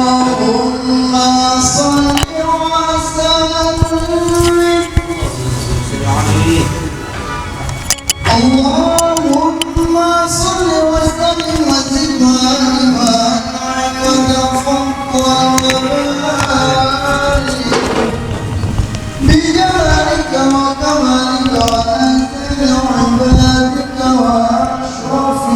Allahumma salli wa sallim. Allahumma salli wa sallim wa zid wa an'im wa tafaddal wa barik bi jalalika wa kamalika wa ahsani ibadika wa ashrafi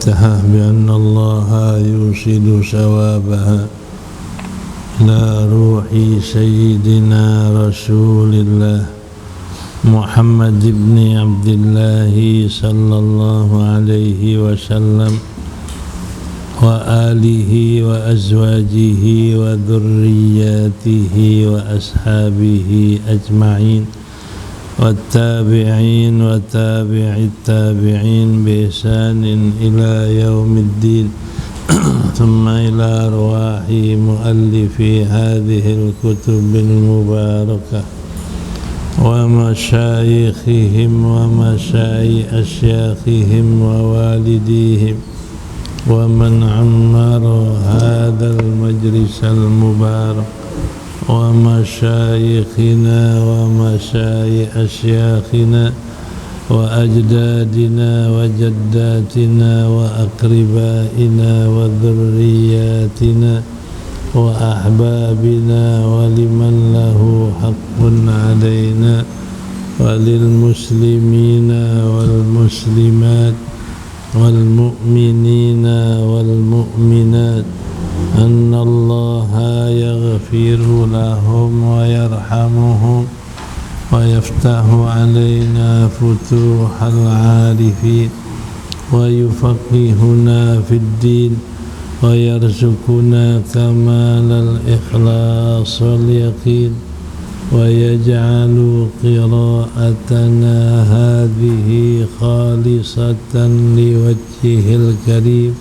الفاتحة بأن الله يرشد ثوابها إلى روح سيدنا رسول الله محمد بن عبد الله صلى الله عليه وسلم وآله وأزواجه وذرياته وأصحابه أجمعين والتابعين وتابع التابعين بإحسان إلى يوم الدين ثم إلى أرواح مؤلفي هذه الكتب المباركة ومشايخهم ومشايخ أشياخهم ووالديهم ومن عمر هذا المجلس المبارك ومشايخنا ومشايخ أشياخنا وأجدادنا وجداتنا وأقربائنا وذرياتنا وأحبابنا ولمن له حق علينا وللمسلمين والمسلمات والمؤمنين والمؤمنات أن الله يغفر لهم ويرحمهم ويفتح علينا فتوح العارفين ويفقهنا في الدين ويرزقنا كمال الإخلاص واليقين ويجعل قراءتنا هذه خالصة لوجهه الكريم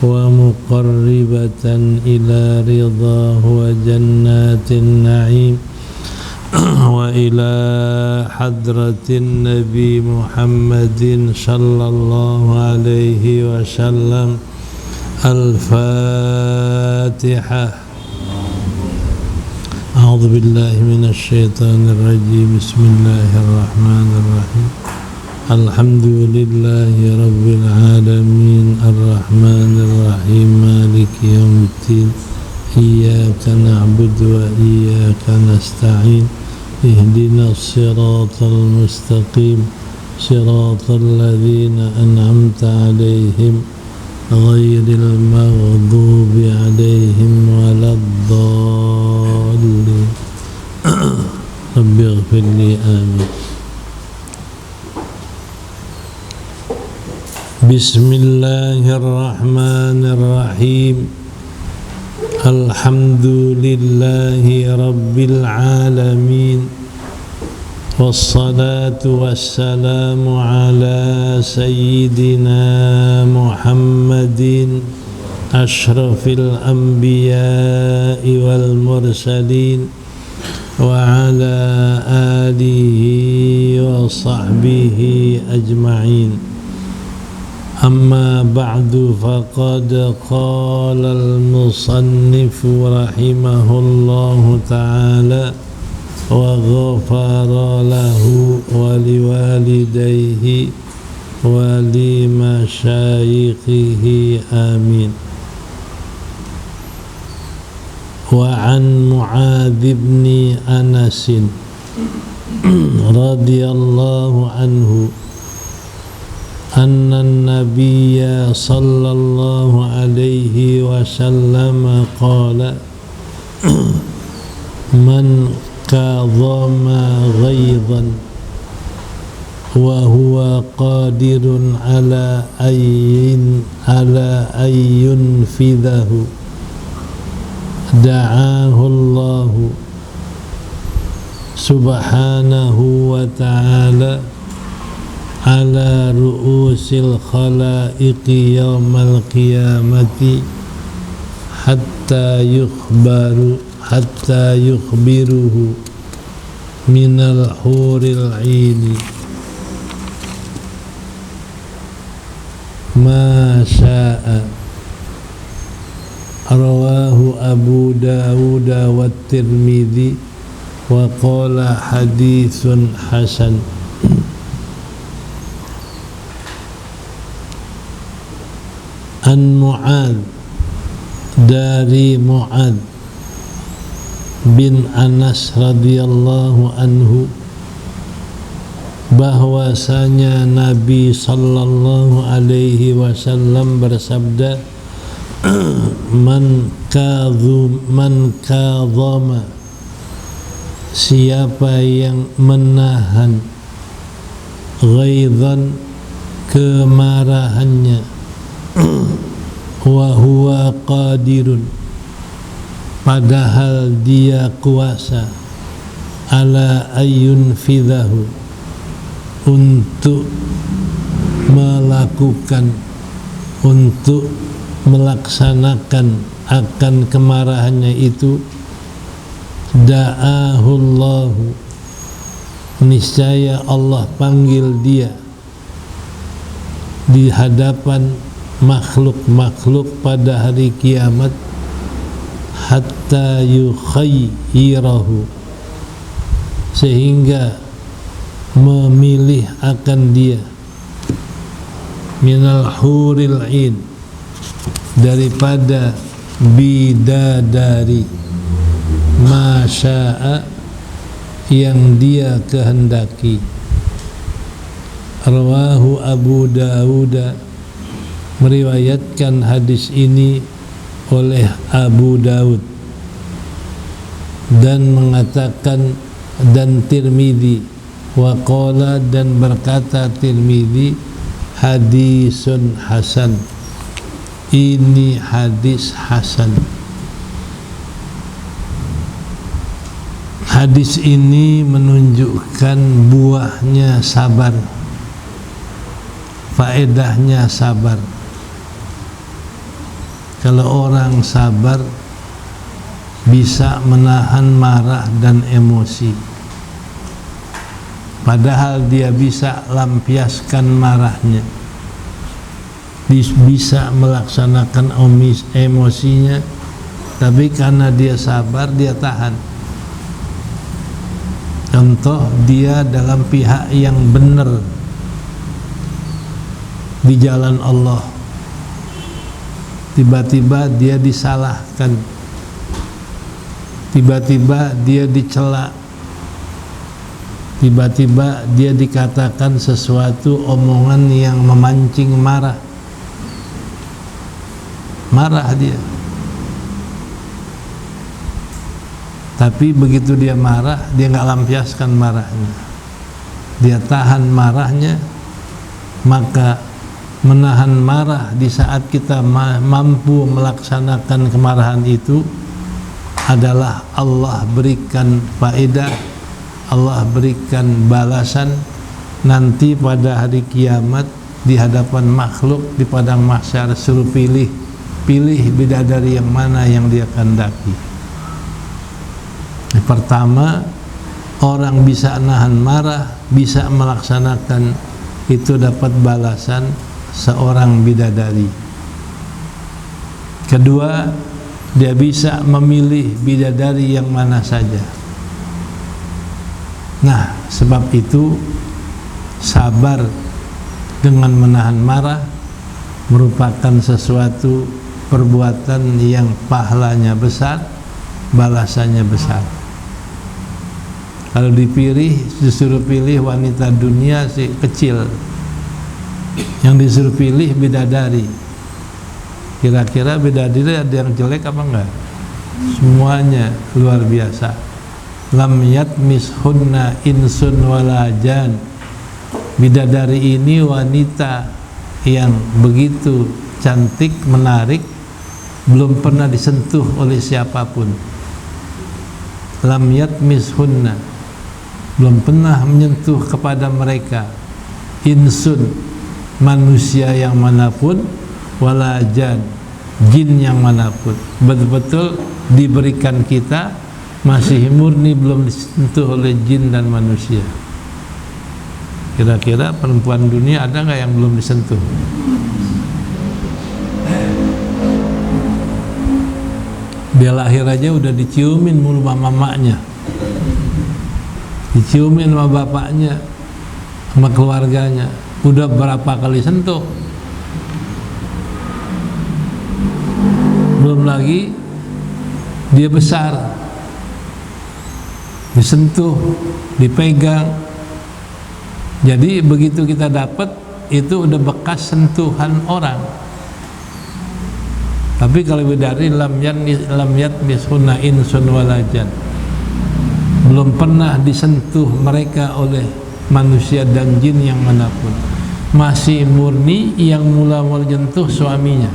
ومقربة إلى رضاه وجنات النعيم وإلى حضرة النبي محمد صلى الله عليه وسلم الفاتحة. أعوذ بالله من الشيطان الرجيم. بسم الله الرحمن الرحيم. الحمد لله رب العالمين الرحمن الرحيم مالك يوم الدين إياك نعبد وإياك نستعين اهدنا الصراط المستقيم صراط الذين أنعمت عليهم غير المغضوب عليهم ولا الضالين. رب اغفر لي آمين. بسم الله الرحمن الرحيم. الحمد لله رب العالمين والصلاة والسلام على سيدنا محمد أشرف الأنبياء والمرسلين وعلى آله وصحبه أجمعين. أما بعد فقد قال المصنف رحمه الله تعالى وغفر له ولوالديه ولمشايخه آمين. وعن معاذ بن أنس رضي الله عنه أن النبي صلى الله عليه وسلم قال من كظم غيظا وهو قادر على أن ينفذه دعاه الله سبحانه وتعالى على رؤوس الخلائق يوم القيامة حتى يخبره من الحور العين ما شاء. رواه أبو داود والترمذي وقال حديث حسن. An Mu'adz, dari Mu'adz bin Anas radhiyallahu anhu, bahwasanya Nabi sallallahu alaihi wasallam bersabda, man kadhama, siapa yang menahan ghaidhan, kemarahannya, wa huwa qadirun, padahal dia kuasa, ala ayyun fidahu, untuk melakukan, untuk melaksanakan akan kemarahannya itu, da'ahullahu, niscaya Allah panggil dia di hadapan makhluk-makhluk pada hari kiamat, hatta yukhayyirahu, sehingga memilih akan dia, minal huril ain, daripada bidadari, masya'a, yang dia kehendaki. Rawahu Abu Dawud, meriwayatkan hadis ini oleh Abu Daud, dan mengatakan, dan Tirmidzi, wa qala, dan berkata Tirmidzi, hadisun hasan, ini hadis hasan. Hadis ini menunjukkan buahnya sabar, faedahnya sabar. Kalau orang sabar bisa menahan marah dan emosi, padahal dia bisa lampiaskan marahnya. bisa melaksanakan emosinya, tapi karena dia sabar, dia tahan. Contoh, dia dalam pihak yang benar di jalan Allah, tiba-tiba dia disalahkan, tiba-tiba dia dicela, tiba-tiba dia dikatakan sesuatu omongan yang memancing marah dia. Tapi begitu dia marah, dia nggak lampiaskan marahnya, dia tahan marahnya. Maka menahan marah di saat kita mampu melaksanakan kemarahan itu adalah Allah berikan faedah, Allah berikan balasan nanti pada hari kiamat di hadapan makhluk di padang mahsyar. Suruh pilih bidadari yang mana yang dia kehendaki. Pertama, orang bisa nahan marah, bisa melaksanakan, itu dapat balasan seorang bidadari. Kedua, dia bisa memilih bidadari yang mana saja. Nah, sebab itu sabar dengan menahan marah merupakan sesuatu perbuatan yang pahalanya besar, balasannya besar. Kalau disuruh pilih wanita dunia sih kecil, yang disuruh pilih bidadari. Kira-kira bidadari ada yang jelek apa enggak? Semuanya luar biasa. Lam yatmishunna insun wala jan. Bidadari ini wanita yang begitu cantik, menarik, belum pernah disentuh oleh siapapun. Lam yatmishunna, belum pernah menyentuh kepada mereka insun, manusia yang manapun, wala jan, jin yang manapun. Betul-betul diberikan kita, masih murni, belum disentuh oleh jin dan manusia. Kira-kira perempuan dunia ada nggak yang belum disentuh? Dia lahir aja udah diciumin mulu sama mamanya, diciumin sama bapaknya, sama keluarganya. Udah berapa kali sentuh? Belum lagi dia besar, disentuh, dipegang. Jadi begitu kita dapat, itu udah bekas sentuhan orang. Tapi kalau bidadari lam yatmishunna insun wala jan, belum pernah disentuh mereka oleh manusia dan jin yang manapun. Masih murni, yang mula menyentuh suaminya.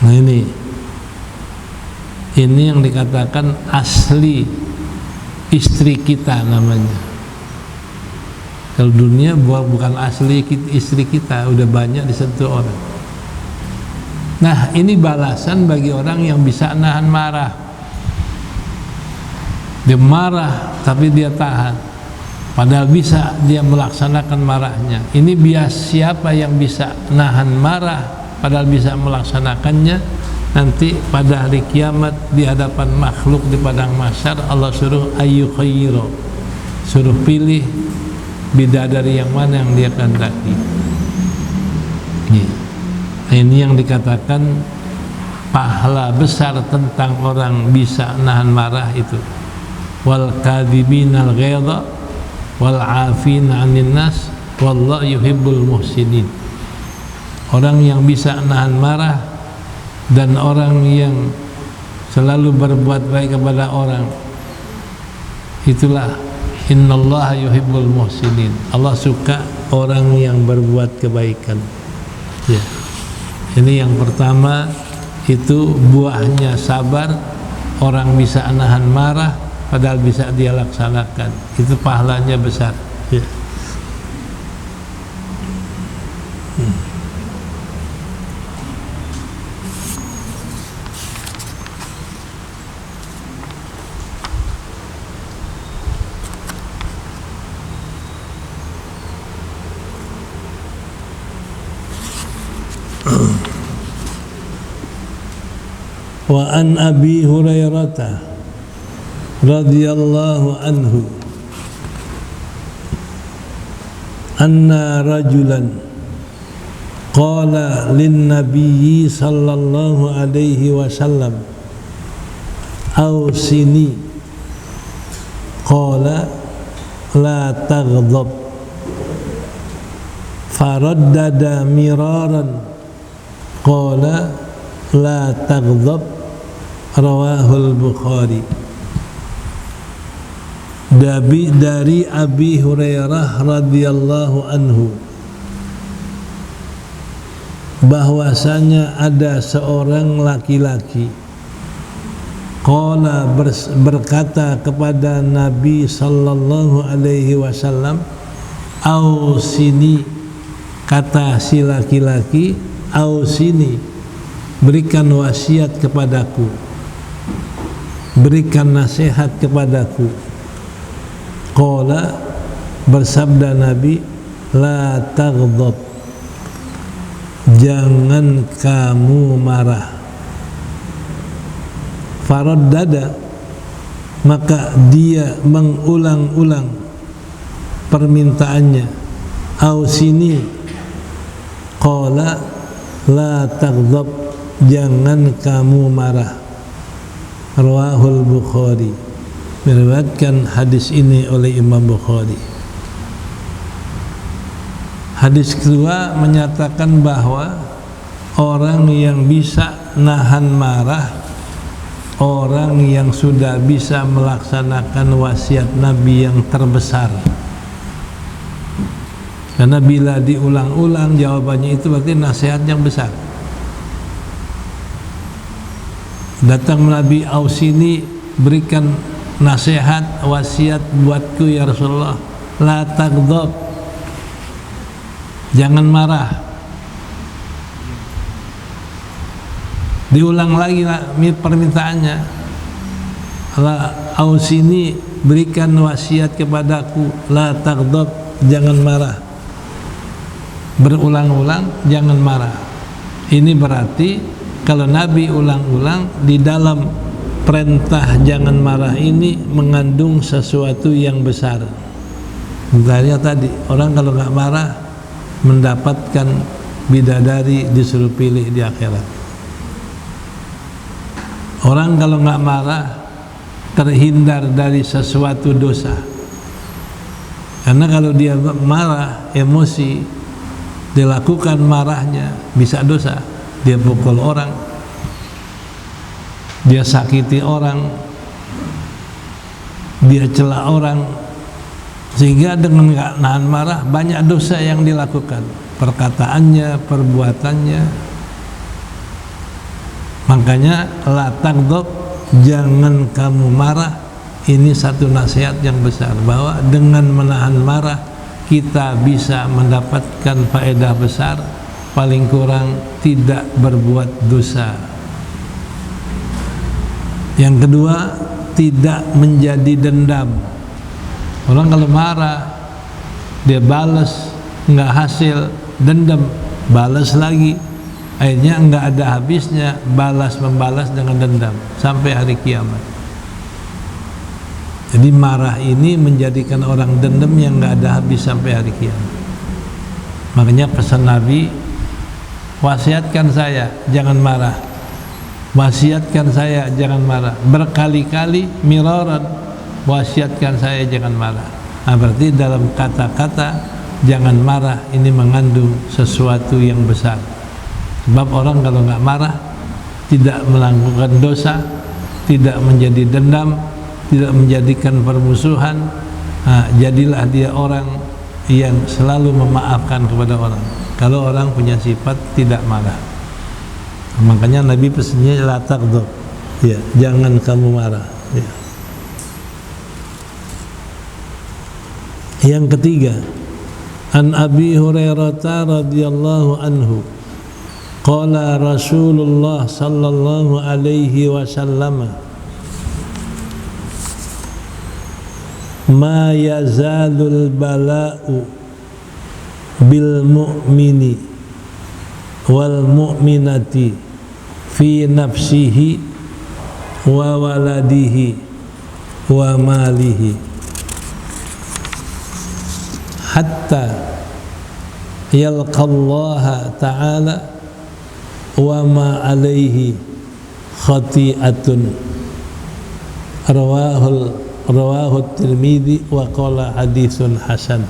Nah ini yang dikatakan asli istri kita namanya. Kalau dunia bukan asli istri kita, udah banyak disentuh orang. Nah, ini balasan bagi orang yang bisa nahan marah. Dia marah tapi dia tahan, padahal bisa dia melaksanakan marahnya. Ini siapa yang bisa nahan marah padahal bisa melaksanakannya, nanti pada hari kiamat di hadapan makhluk di padang mahsyar, Allah suruh ayyukhayyiro, suruh pilih bidadari yang mana yang dia kehendaki. Ini yang dikatakan pahala besar tentang orang bisa nahan marah itu. Wal kadhibinal ghaidha wal 'afina 'anil nas wallahu yuhibbul muhsinin. Orang yang bisa nahan marah dan orang yang selalu berbuat baik kepada orang, itulah innallaha yuhibbul muhsinin. Allah suka orang yang berbuat kebaikan. Ya. Ini yang pertama, itu buahnya sabar. Orang bisa nahan marah padahal bisa dia laksanakan. Itu pahalanya besar. Ya. Wa an Abi Hurairah radhiyallahu anhu anna rajulan qala lin nabiyyi sallallahu alaihi wasallam awsini qala la taghdab faraddada miraran qala la taghdab rawahul Bukhari. Dari Abi Hurairah radhiyallahu anhu bahwasanya ada seorang laki-laki qala berkata kepada Nabi sallallahu alaihi wasallam, ausini, kata si laki-laki, ausini, berikan wasiat kepadaku, berikan nasihat kepadaku. Qala, bersabda Nabi, la taghdab, jangan kamu marah. Faraddada, maka dia mengulang-ulang permintaannya, ausini, qala la taghdab, jangan kamu marah. Rawahul Bukhari, meriwayatkan hadis ini oleh Imam Bukhari. Hadis kedua menyatakan bahwa orang yang bisa nahan marah, orang yang sudah bisa melaksanakan wasiat Nabi yang terbesar. Karena bila diulang-ulang jawabannya itu berarti nasihat yang besar. Datang Nabi, ausini, berikan nasihat, wasiat buatku ya Rasulullah, la taghdab, jangan marah. Diulang lagi permintaannya, la ausini, berikan wasiat kepadaku, la taghdab, jangan marah. Berulang-ulang jangan marah. Ini berarti kalau Nabi ulang-ulang di dalam perintah jangan marah ini mengandung sesuatu yang besar. Misalnya tadi, orang kalau nggak marah mendapatkan bidadari disuruh pilih di akhirat. Orang kalau nggak marah terhindar dari sesuatu dosa. Karena kalau dia marah, emosi, dilakukan marahnya bisa dosa. Dia pukul orang, dia sakiti orang, dia cela orang, sehingga dengan nggak nahan marah banyak dosa yang dilakukan, perkataannya, perbuatannya. Makanya la taghdab, jangan kamu marah. Ini satu nasihat yang besar, bahwa dengan menahan marah kita bisa mendapatkan faedah besar, paling kurang tidak berbuat dosa. Yang kedua, tidak menjadi dendam. Orang kalau marah, dia balas, nggak hasil, dendam, balas lagi, akhirnya nggak ada habisnya, balas membalas dengan dendam sampai hari kiamat. Jadi marah ini menjadikan orang dendam yang nggak ada habis sampai hari kiamat. Makanya pesan Nabi, wasiatkan saya jangan marah, wasiatkan saya jangan marah, berkali-kali miraran, wasiatkan saya jangan marah. Nah, berarti dalam kata-kata jangan marah ini mengandung sesuatu yang besar. Sebab orang kalau nggak marah tidak melakukan dosa, tidak menjadi dendam, tidak menjadikan permusuhan. Nah, jadilah dia orang yang selalu memaafkan kepada orang. Kalau orang punya sifat tidak marah, makanya Nabi pesannya la taghdab, ya, jangan kamu marah. Ya. Yang ketiga, an Abi Hurairah radhiyallahu anhu, qala Rasulullah sallallahu alaihi wasallam, ma yazalul bala'u bil mu'mini wal mu'minati fi nafsihi wa waladihi wa malihi hatta yalqallaha ta'ala wa ma alaihi khati'atun. Rawahu Tirmidzi wa qala haditsun hasan.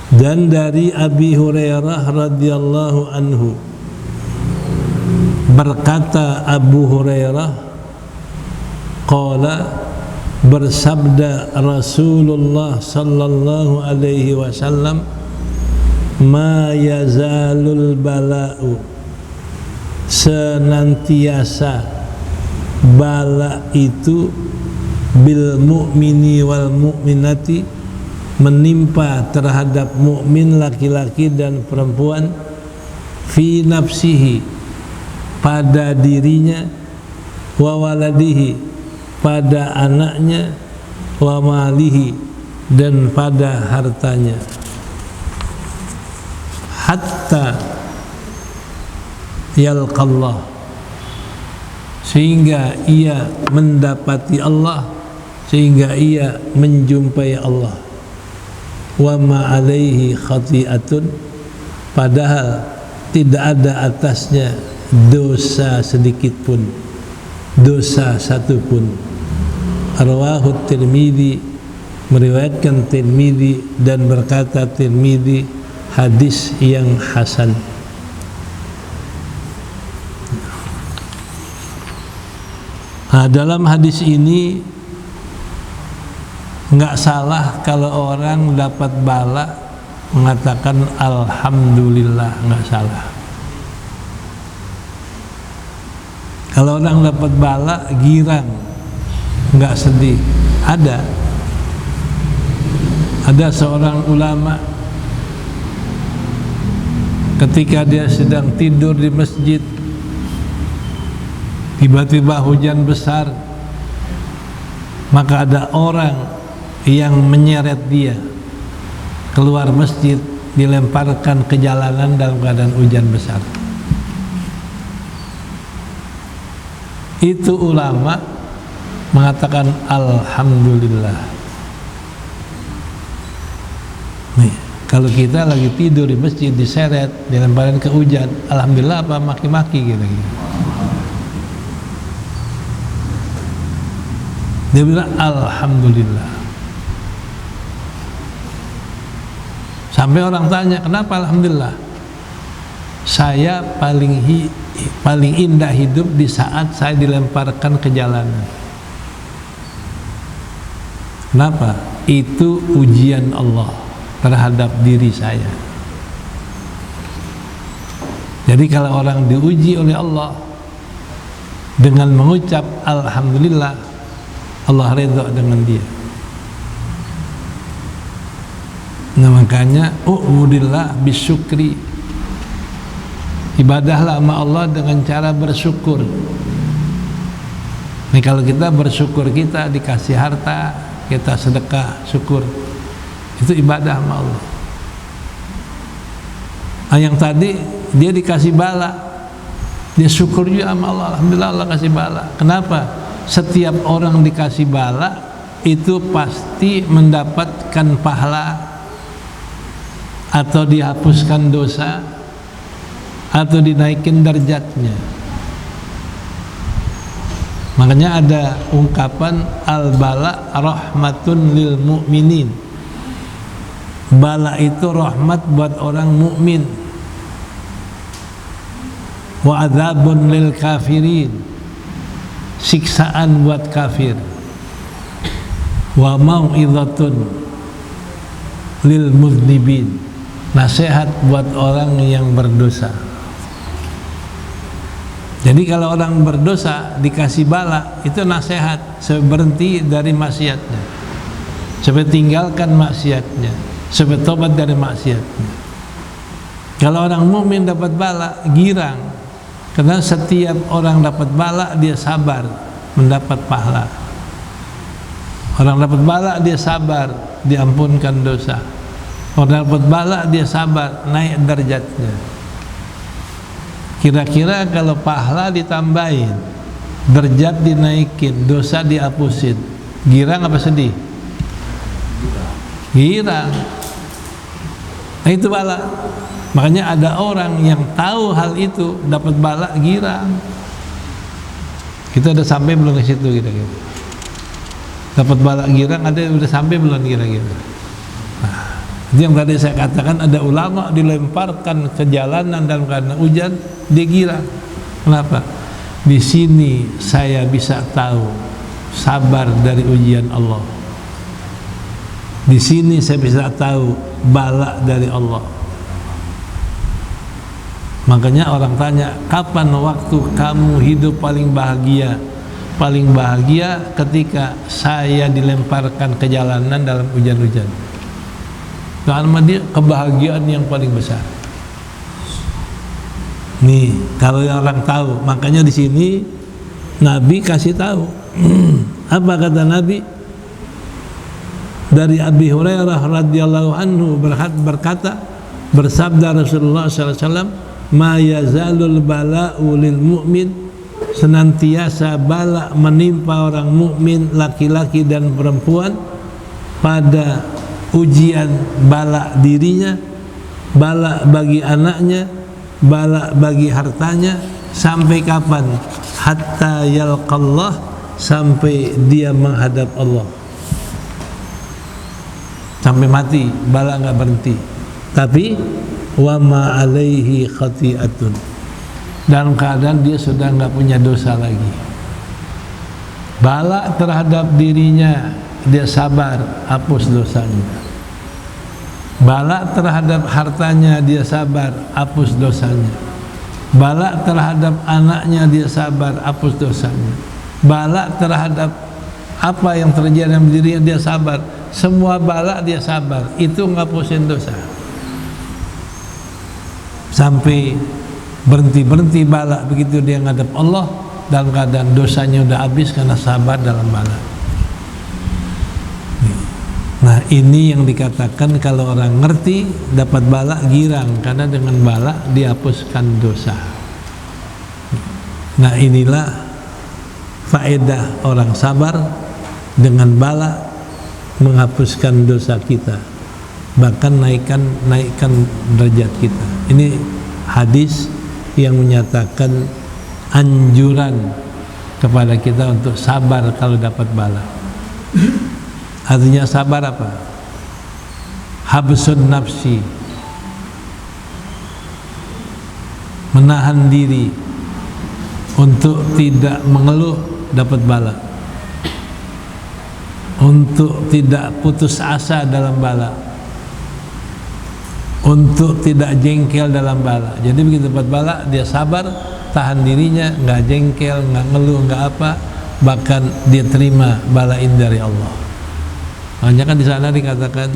Dan dari Abi Hurairah radhiyallahu anhu, berkata Abu Hurairah, qala, bersabda Rasulullah sallallahu alaihi wasallam, ma yazalul bala'u, senantiasa bala itu, bil mu'mini wal mu'minati, menimpa terhadap mukmin laki-laki dan perempuan, fi nafsihi, pada dirinya, wa waladihi, pada anaknya, wa malihi, dan pada hartanya, hatta yalqallah, sehingga ia mendapati Allah, sehingga ia menjumpai Allah. Wa ma alaihi khati'atun, padahal tidak ada atasnya dosa sedikit pun, dosa satu pun. Rawahu Tirmidzi, meriwayatkan Tirmidzi, dan berkata Tirmidzi, hadis yang hasan. Nah, dalam hadis ini nggak salah kalau orang dapat bala mengatakan alhamdulillah, nggak salah. Kalau orang dapat bala girang, nggak sedih. Ada seorang ulama ketika dia sedang tidur di masjid, tiba-tiba hujan besar, maka ada orang yang menyeret dia keluar masjid, dilemparkan ke jalanan dalam keadaan hujan besar. Itu ulama mengatakan alhamdulillah. Nih, kalau kita lagi tidur di masjid, diseret, dilemparin ke hujan, alhamdulillah apa maki-maki gitu. Dia bilang alhamdulillah. Sampai orang tanya, kenapa alhamdulillah? Saya paling indah hidup di saat saya dilemparkan ke jalanan. Kenapa? Itu ujian Allah terhadap diri saya. Jadi kalau orang diuji oleh Allah dengan mengucap alhamdulillah, Allah ridha dengan dia. Nah, makanya u'budillah bisyukri, ibadahlah sama Allah dengan cara bersyukur. Nih, kalau kita bersyukur, kita dikasih harta, kita sedekah, syukur, itu ibadah sama Allah. Nah, yang tadi dia dikasih bala, dia syukur juga sama Allah, alhamdulillah Allah kasih bala. Kenapa? Setiap orang dikasih bala itu pasti mendapatkan pahala, atau dihapuskan dosa, atau dinaikin derajatnya. Makanya ada ungkapan al-bala rahmatun lil mu'minin, bala itu rahmat buat orang mukmin, wa adzabun lil kafirin, siksaan buat kafir, wa mau'izatun lil muznibin, nasihat buat orang yang berdosa. Jadi kalau orang berdosa dikasih bala, itu nasihat supaya berhenti dari maksiatnya, supaya tinggalkan maksiatnya, supaya tobat dari maksiatnya. Kalau orang mukmin dapat bala, girang, karena setiap orang dapat bala dia sabar mendapat pahala. Orang dapat bala dia sabar, diampunkan dosa. Orang dapat bala dia sabar, naik derajatnya. Kira-kira kalau pahala ditambahin, derajat dinaikin, dosa dihapusin, girang apa sedih? Girang. Nah, itu bala. Makanya ada orang yang tahu hal itu dapat bala, girang. Kita udah sampai belum ke situ kira-kira? Dapat bala girang, ada udah sampai belum kira-kira? Nah, itu yang tadi saya katakan, ada ulama dilemparkan ke jalanan dalam keadaan hujan, dia girang. Kenapa? Di sini saya bisa tahu sabar dari ujian Allah. Di sini saya bisa tahu bala dari Allah. Makanya orang tanya, kapan waktu kamu hidup paling bahagia? Paling bahagia ketika saya dilemparkan ke jalanan dalam hujan-hujan. Karena dia kebahagiaan yang paling besar. Nih, kalau orang tahu, makanya di sini Nabi kasih tahu. Apa kata Nabi? Dari Abi Hurairah radhiyallahu anhu berkata, bersabda Rasulullah SAW, ma yazalul bala'u lil mu'min, senantiasa bala menimpa orang mukmin laki-laki dan perempuan pada ujian bala dirinya, bala bagi anaknya, bala bagi hartanya. Sampai kapan? Hatta yalqallah, sampai dia menghadap Allah. Sampai mati bala nggak berhenti. Tapi wa ma alaihi khati'atun, dalam keadaan dia sudah nggak punya dosa lagi. Bala terhadap dirinya dia sabar, hapus dosanya. Bala terhadap hartanya dia sabar, hapus dosanya. Bala terhadap anaknya dia sabar, hapus dosanya. Bala terhadap apa yang terjadi dalam dirinya dia sabar. Semua bala dia sabar, itu ngapusin dosa. Sampai berhenti bala, begitu dia ngadep Allah dalam keadaan dosanya udah habis karena sabar dalam bala. Nah, ini yang dikatakan kalau orang ngerti dapat bala girang, karena dengan bala dihapuskan dosa. Nah, inilah faedah orang sabar, dengan bala menghapuskan dosa kita, bahkan naikkan derajat kita. Ini hadis yang menyatakan anjuran kepada kita untuk sabar kalau dapat bala. Artinya sabar apa? Habsun nafsi, menahan diri untuk tidak mengeluh dapat bala, untuk tidak putus asa dalam bala, untuk tidak jengkel dalam bala. Jadi begitu dapat bala dia sabar, tahan dirinya, nggak jengkel, nggak ngeluh, nggak apa, bahkan dia terima balain dari Allah. Makanya kan di sana dikatakan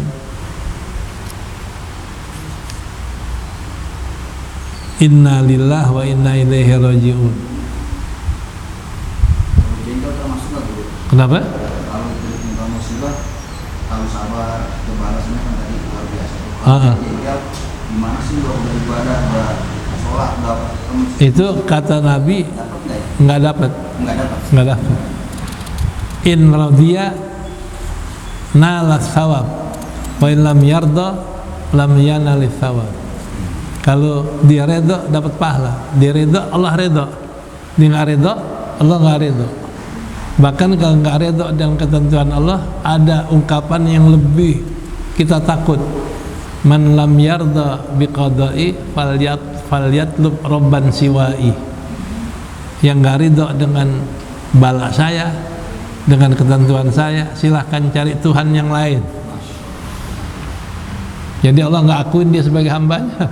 inna lillahi wa inna ilaihi raji'un. Kenapa? Kalau kita musibah, kalau sabar, kebalasnya kan tadi luar biasa. Jengkel, gimana sih lo beribadah, sholat, itu kata Nabi nggak dapat. In radiya nalat thawab, wa in lam yarda lam yanalith thawab. Kalau dia redha dapat pahala, dia redha Allah redha, dia nggak redha Allah nggak redha. Bahkan kalau nggak redha dengan ketentuan Allah, ada ungkapan yang lebih kita takut, man lam yarda biqada'i falyatlub robban siwa'i. Yang nggak ridho dengan bala saya, dengan ketentuan saya, silahkan cari Tuhan yang lain. Jadi Allah nggak akuin dia sebagai hambanya,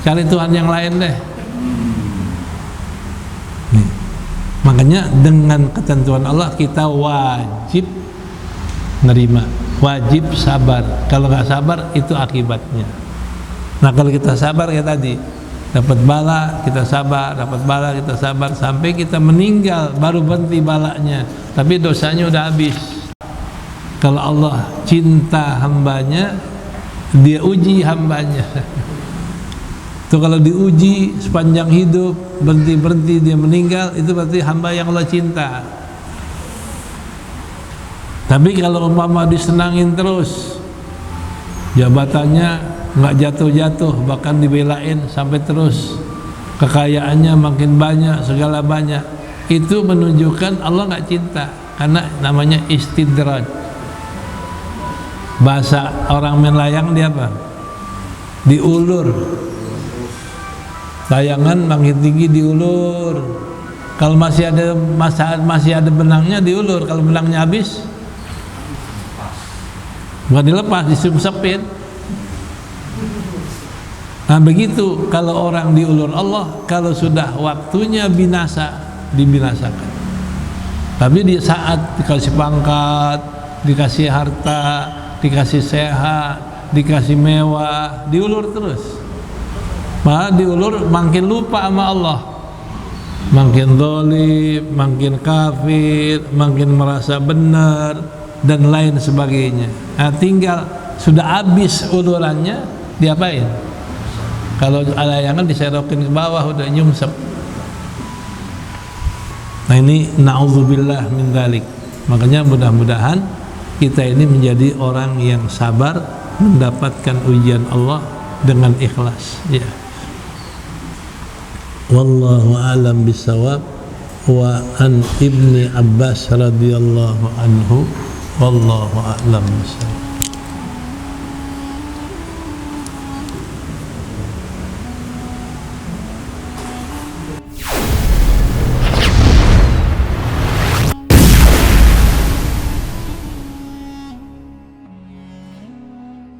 cari Tuhan yang lain deh. Nih. Makanya dengan ketentuan Allah kita wajib nerima, wajib sabar. Kalau nggak sabar itu akibatnya. Nah, kalau kita sabar ya tadi, dapat bala kita sabar, dapat bala kita sabar, sampai kita meninggal baru berhenti balanya, tapi dosanya udah habis. Kalau Allah cinta hambanya, dia uji hambanya. Itu kalau diuji sepanjang hidup, berhenti dia meninggal, itu berarti hamba yang Allah cinta. Tapi kalau umpama disenangin terus, jabatannya nggak jatuh-jatuh, bahkan dibelain sampai terus, kekayaannya makin banyak, segala banyak, itu menunjukkan Allah nggak cinta, karena namanya istidraj. Bahasa orang main layang dia apa? Diulur. Layangan makin tinggi diulur. Kalau masih ada benangnya diulur. Kalau benangnya habis, bukan dilepas, disepit. Nah begitu kalau orang diulur Allah, kalau sudah waktunya binasa, dibinasakan. Tapi di saat dikasih pangkat, dikasih harta, dikasih sehat, dikasih mewah, diulur terus. Malah diulur makin lupa sama Allah, makin zalim, makin kafir, makin merasa benar, dan lain sebagainya. Nah tinggal sudah habis ulurannya, diapain? Kalau layangan diserokin ke bawah, udah nyungsep. Nah ini na'udzubillah min dzalik. Makanya mudah-mudahan kita ini menjadi orang yang sabar mendapatkan ujian Allah dengan ikhlas, ya. Wallahu a'lam bissawab. Wa an Ibni Abbas radhiyallahu anhu, wallahu a'lam bissawab.